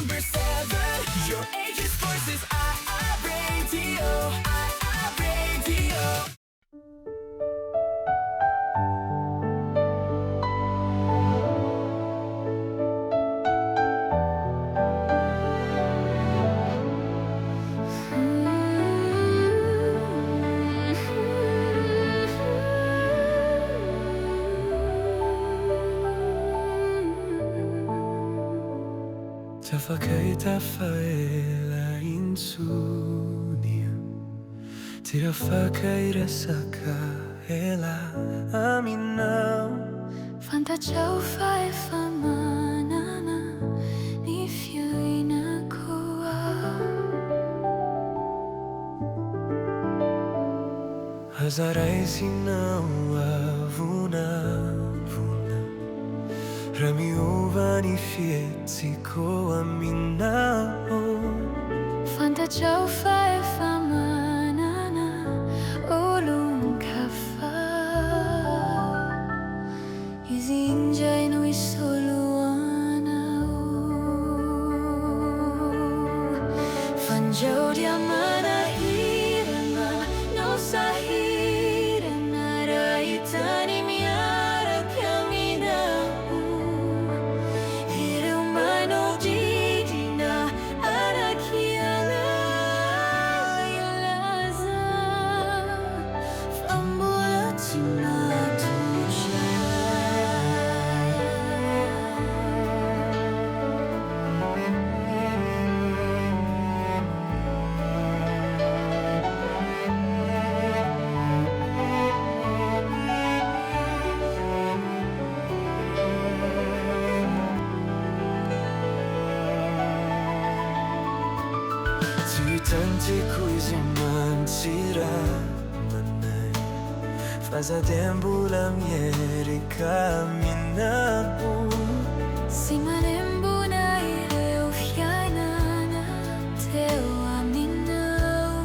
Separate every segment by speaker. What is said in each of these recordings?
Speaker 1: number 7. Your age's voices, Radio, Radio.
Speaker 2: Tafakaitafa'ela insunia Tirafakairasaka ela aminau
Speaker 3: Fantachau fae famanana Ni fiuina kua
Speaker 2: Hazarai sinau avuna Ramiuvani fietzi ko aminao
Speaker 3: Fantachau fae famanana Olum kafa Izinjay no isuluana Fanjau diamana hirana No sahirana Raitani miara kaminau
Speaker 2: Tanti cuisiman sira manai Faza tempo la mieri caminau
Speaker 3: Simanembu na ileu fiainana Teu aminau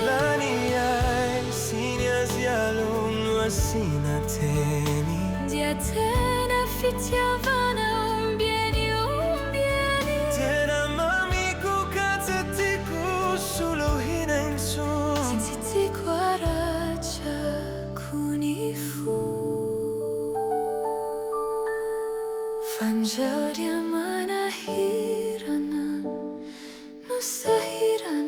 Speaker 2: Lani ai sinias yaluno asina temi
Speaker 3: Diatena fitiavana umbieni
Speaker 2: Tena mamiku katatiku sulu hina insu
Speaker 3: Titi kwaracha kunifu Fanjau diamana hirana No sahirana